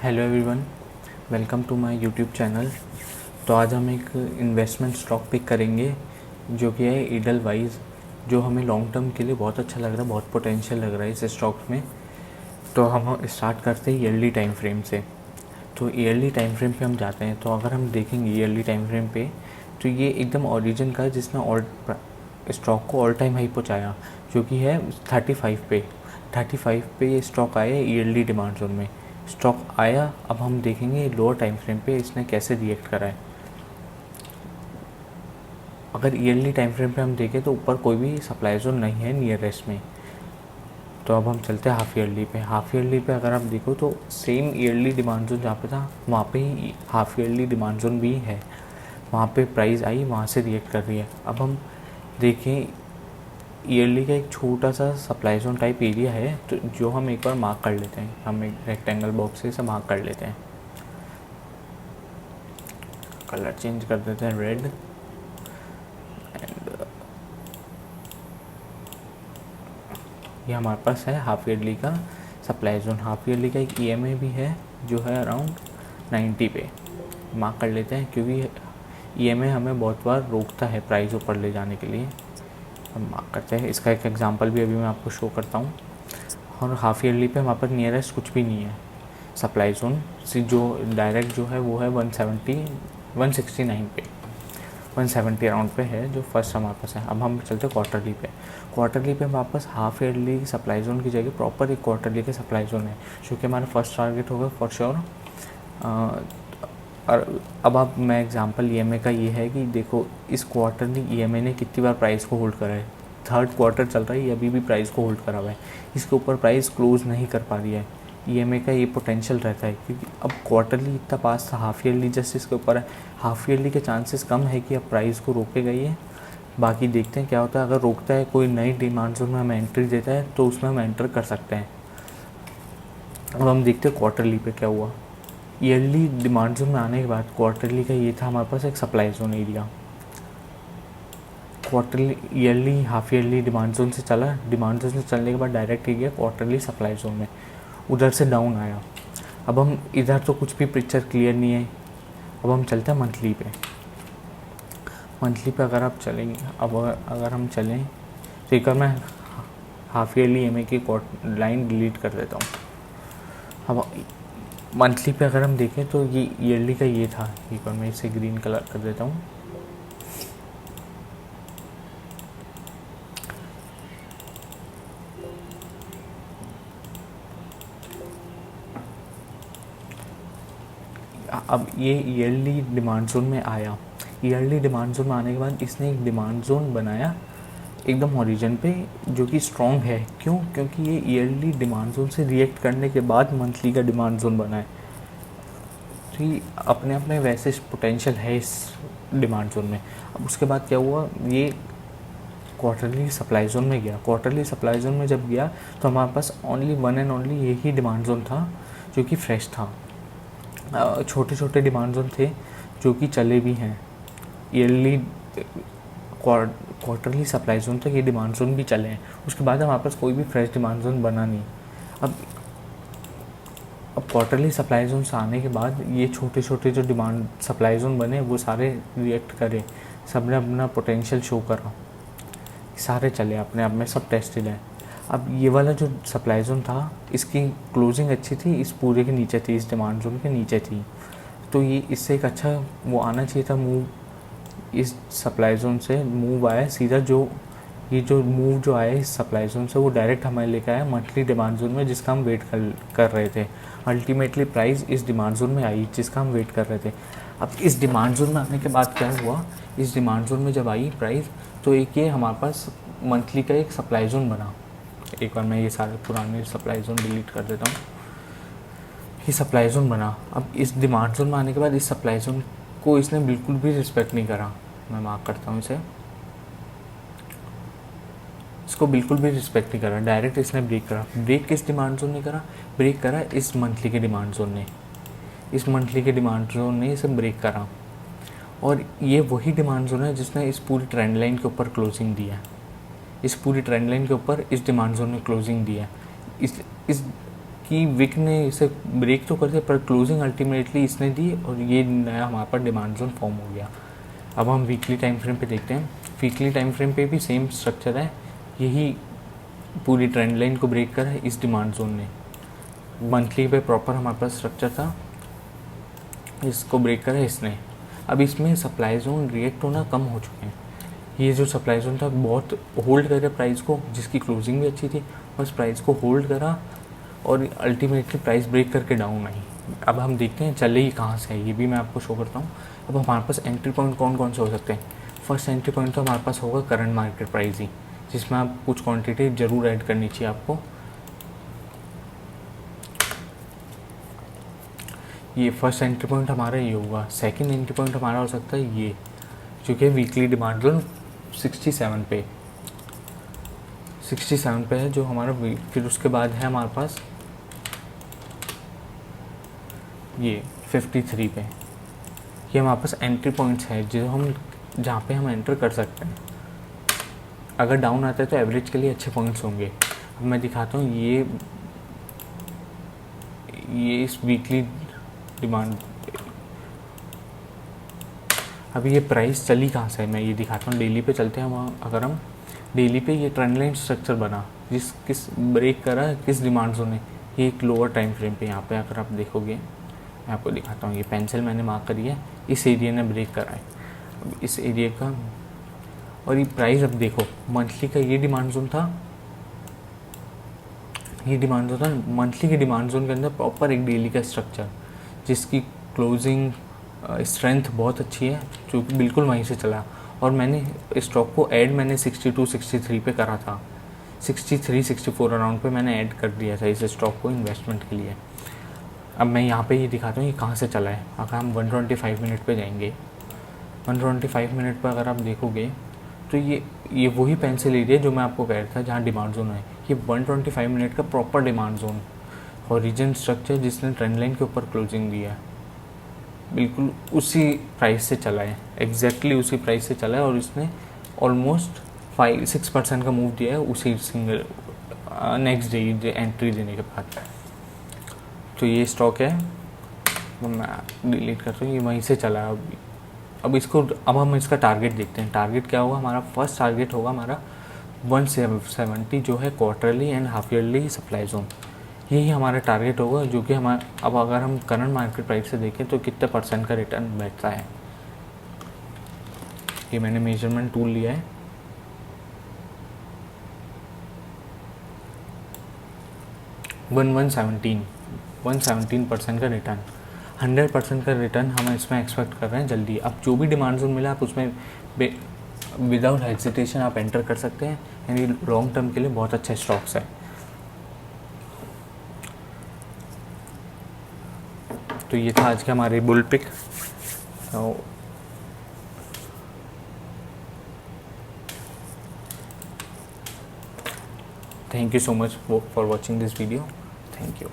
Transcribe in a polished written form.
Hello everyone, welcome to my YouTube channel. तो आज हम एक इन्वेस्टमेंट स्टॉक पिक करेंगे जो कि है ईडलवाइज, जो हमें लॉन्ग टर्म के लिए बहुत अच्छा लग रहा है, बहुत पोटेंशियल लग रहा है इस स्टॉक में। तो हम स्टार्ट करते हैं ईयरली टाइम फ्रेम से। तो ईयरली टाइम फ्रेम पे हम जाते हैं, तो अगर हम देखेंगे ईयरली टाइम फ्रेम पे, तो ये एकदम ओरिजिन का है जिसने स्टॉक को ऑल टाइम हाई पहुँचाया, जो कि है 35 पे ये स्टॉक आया ईयरली डिमांड जोन में। स्टॉक आया, अब हम देखेंगे लोअर टाइम फ्रेम पे इसने कैसे रिएक्ट करा है। अगर ईयरली टाइम फ्रेम पे हम देखें तो ऊपर कोई भी सप्लाई जोन नहीं है नियरेस्ट में। तो अब हम चलते हैं हाफ ईयरली पे। हाफ ईयरली पे अगर आप देखो तो सेम ईयरली डिमांड जोन जहाँ पे था वहाँ पे ही हाफ ईयरली डिमांड जोन भी है। वहाँ पे प्राइस आई, वहाँ से रिएक्ट कर रही है। अब हम देखें, ईयरली का एक छोटा सा सप्लाई जोन टाइप एरिया है, तो जो हम एक बार मार्क कर लेते हैं। हम एक रेक्टेंगल बॉक्स से इसे मार्क कर लेते हैं, कलर चेंज कर देते हैं रेड एंड ये हमारे पास है हाफ ईयरली का सप्लाई जोन। हाफ ईयरली का एक ईएमए भी है जो है अराउंड 90 पे मार्क कर लेते हैं, क्योंकि ईएमए हमें बहुत बार रोकता है प्राइस ऊपर ले जाने के लिए। हम मार्क करते हैं। इसका एक एग्जांपल भी अभी मैं आपको शो करता हूँ। और हाफ ईयरली पे हमारे पास नियरेस्ट कुछ भी नहीं है सप्लाई जोन से, जो डायरेक्ट जो है वो है 169 पे, 170 अराउंड पे है जो फर्स्ट हमारे पास है। अब हम चलते हैं क्वार्टरली पे। क्वार्टरली पे वापस हाफ ईयरली सप्लाई जोन की जगह प्रॉपर एक क्वार्टरली के सप्लाई जोन है, जो कि हमारा फर्स्ट टारगेट होगा फॉर श्योर। और अब आप मैं एग्जांपल ईएमए का ये है कि देखो इस क्वार्टरली ईएमए ने कितनी बार प्राइस को होल्ड करा है। थर्ड क्वार्टर चल रहा है, ये अभी भी प्राइस को होल्ड करा हुआ है। इसके ऊपर प्राइस क्लोज नहीं कर पा रही है। ईएमए का ये पोटेंशियल रहता है, क्योंकि अब क्वार्टरली इतना पास था, हाफ ईयरली जस्ट इसके ऊपर है। हाफ ईयरली के चांसेस कम है कि अब प्राइस को रोकेगा ये। बाकी देखते हैं क्या होता है। अगर रोकता है, कोई नई डिमांड जोन में हमें एंट्री देता है, तो उसमें हम एंटर कर सकते हैं। अब हम देखते हैं क्वार्टरली पे क्या हुआ। ईयरली डिमांड जोन में आने के बाद क्वार्टरली का ये था हमारे पास एक supply zone area. Quarterly yearly half yearly demand zone से चला, डिमांड जोन से चलने के बाद डायरेक्ट ही गया क्वार्टरली सप्लाई जोन में, उधर से डाउन आया। अब हम इधर तो कुछ भी पिक्चर क्लियर नहीं है। अब हम चलते हैं मंथली पे। मंथली पे अगर आप चलेंगे, अब अगर हम चलें तो एक बार मैं हाफ ईयरली एमए की लाइन डिलीट कर देता हूँ। अब मंथली पे अगर हम देखें तो ये ईयरली का ये था, एक बार मैं इसे ग्रीन कलर कर देता हूँ। अब ये ईयरली डिमांड जोन में आया। ईयरली डिमांड जोन में आने के बाद इसने एक डिमांड जोन बनाया एकदम ओरिजिन पे, जो कि स्ट्रॉन्ग है। क्यों? क्योंकि ये ईयरली डिमांड जोन से रिएक्ट करने के बाद मंथली का डिमांड जोन बना है। तो ये अपने आप में वैसे पोटेंशियल है इस डिमांड जोन में। अब उसके बाद क्या हुआ, ये क्वार्टरली सप्लाई जोन में गया। क्वार्टरली सप्लाई जोन में जब गया तो हमारे पास ओनली वन एंड ओनली यही डिमांड जोन था जो कि फ्रेश था। छोटे छोटे डिमांड जोन थे जो कि चले भी हैं। ईयरली क्वार्टरली सप्लाई जोन तक ये डिमांड जोन भी चले हैं। उसके बाद हमारे पास कोई भी फ्रेश डिमांड जोन बना नहीं। अब क्वार्टरली सप्लाई जोन से आने के बाद ये छोटे छोटे जो डिमांड सप्लाई जोन बने वो सारे रिएक्ट करे, सब ने अपना पोटेंशियल शो करा, सारे चले अपने आप में, सब टेस्टेड है। अब ये वाला जो सप्लाई जोन था इसकी क्लोजिंग अच्छी थी, इस पूरे के नीचे थी, इस डिमांड जोन के नीचे थी। तो ये इससे एक अच्छा वो आना चाहिए था मूव। इस सप्लाई जोन से मूव आया सीधा, जो ये जो मूव जो आया इस सप्लाई जोन से वो डायरेक्ट हमें लेकर आया मंथली डिमांड जोन में, जिसका हम वेट कर रहे थे। अल्टीमेटली प्राइस इस डिमांड जोन में आई जिसका हम वेट कर रहे थे। अब इस डिमांड जोन में आने के बाद क्या हुआ, इस डिमांड जोन में जब आई प्राइस, तो एक ये हमारे पास मंथली का एक सप्लाई जोन बना। एक बार मैं ये सारे पुराने सप्लाई जोन डिलीट कर देता हूँ। ये सप्लाई जोन बना। अब इस डिमांड जोन में आने के बाद इस सप्लाई जोन को इसने बिल्कुल भी रिस्पेक्ट नहीं करा। मैं मार्क करता हूँ इसे, इसको बिल्कुल भी रिस्पेक्ट नहीं करा। डायरेक्ट इसने ब्रेक करा। ब्रेक किस डिमांड जोन ने करा? ब्रेक करा इस मंथली के डिमांड जोन ने। इस मंथली के डिमांड जोन ने इसे ब्रेक करा, और ये वही डिमांड जोन है जिसने इस पूरी ट्रेंड लाइन के ऊपर क्लोजिंग दी है। इस पूरी ट्रेंड लाइन के ऊपर इस डिमांड जोन में क्लोजिंग दी है। इस कि विक ने इसे ब्रेक तो कर दिया पर क्लोजिंग अल्टीमेटली इसने दी और ये नया हमारे पास डिमांड जोन फॉर्म हो गया। अब हम वीकली टाइम फ्रेम पे देखते हैं। वीकली टाइम फ्रेम पे भी सेम स्ट्रक्चर है, यही पूरी ट्रेंड लाइन को ब्रेक करा है इस डिमांड जोन ने। मंथली पे प्रॉपर हमारे पास स्ट्रक्चर था, इसको ब्रेक करा है इसने। अब इसमें सप्लाई जोन रिएक्ट होना कम हो चुके हैं। ये जो सप्लाई जोन था बहुत होल्ड करे प्राइस को, जिसकी क्लोजिंग भी अच्छी थी, बस प्राइस को होल्ड करा और अल्टीमेटली प्राइस ब्रेक करके डाउन आई। अब हम देखते हैं चले ही कहाँ से है, ये भी मैं आपको शो करता हूँ। अब हमारे पास एंट्री पॉइंट कौन कौन से हो सकते हैं। फर्स्ट एंट्री पॉइंट तो हमारे पास होगा करंट मार्केट प्राइस ही, जिसमें आप कुछ क्वांटिटी ज़रूर ऐड करनी चाहिए आपको। ये फर्स्ट एंट्री पॉइंट हमारा ये होगा। सेकंड एंट्री पॉइंट हमारा हो सकता है ये, जो कि वीकली डिमांड जोन 67 पे 67 पे है जो हमारा। फिर उसके बाद है हमारे पास ये 53 पे। ये हमारे पास एंट्री पॉइंट्स है जो हम जहाँ पे हम एंटर कर सकते हैं। अगर डाउन आता है तो एवरेज के लिए अच्छे पॉइंट्स होंगे। अब मैं दिखाता हूँ ये इस वीकली डिमांड। अभी ये प्राइस चली कहाँ से है मैं ये दिखाता हूँ। डेली पे चलते हैं हम। अगर हम डेली पे ये ट्रेंड लाइन स्ट्रक्चर बना किस ब्रेक करा किस डिमांड जोन ने, ये एक लोअर टाइम फ्रेम पे यहाँ पे अगर आप देखोगे, मैं आपको दिखाता हूँ। ये पेंसिल मैंने मार्क करी है, इस एरिया ने ब्रेक करा है। अब इस एरिया का और ये प्राइस अब देखो, मंथली का ये डिमांड जोन था, ये डिमांड जोन था। मंथली के डिमांड जोन के अंदर प्रॉपर एक डेली का स्ट्रक्चर, जिसकी क्लोजिंग स्ट्रेंथ बहुत अच्छी है, जो कि बिल्कुल वहीं से चला। और मैंने स्टॉक को ऐड मैंने 62 63 पे करा था, 63 64 अराउंड पे मैंने ऐड कर दिया था इस स्टॉक को इन्वेस्टमेंट के लिए। अब मैं यहाँ पे ये दिखाता हूँ ये कहाँ से चला है। अगर हम 125 मिनट पे जाएंगे, 125 मिनट पर अगर आप देखोगे तो ये वही पेंसिल एरिया जो मैं आपको कह रहा था जहाँ डिमांड जोन है। ये 125 मिनट का proper demand zone origin structure जिसने ट्रेंड लाइन के ऊपर क्लोजिंग दिया है, बिल्कुल उसी प्राइस से चला है, एग्जैक्टली उसी प्राइस से चला है। और इसने ऑलमोस्ट 5-6% का मूव दिया है उसी सिंगल नेक्स्ट डे एंट्री देने के बाद। तो ये स्टॉक है, मैं डिलीट करता हूँ, ये वहीं से चला है। अब हम इसका टारगेट देखते हैं। टारगेट क्या होगा हमारा? फर्स्ट टारगेट होगा हमारा 170 जो है quarterly and half yearly supply zone. यही हमारा टारगेट होगा, जो कि हमारा अब अगर हम करंट मार्केट प्राइस से देखें तो कितने % का रिटर्न बैठता है। ये मैंने मेजरमेंट टूल लिया है, वन 117% का रिटर्न, 100% का रिटर्न हम इसमें एक्सपेक्ट कर रहे हैं जल्दी। अब जो भी डिमांड जोन मिला आप उसमें विदाउट हेजिटेशन आप एंटर कर सकते हैं, यानी लॉन्ग टर्म के लिए बहुत अच्छे स्टॉक्स है। तो ये था आज के हमारे bull pick. Thank you so much for watching this video. Thank you.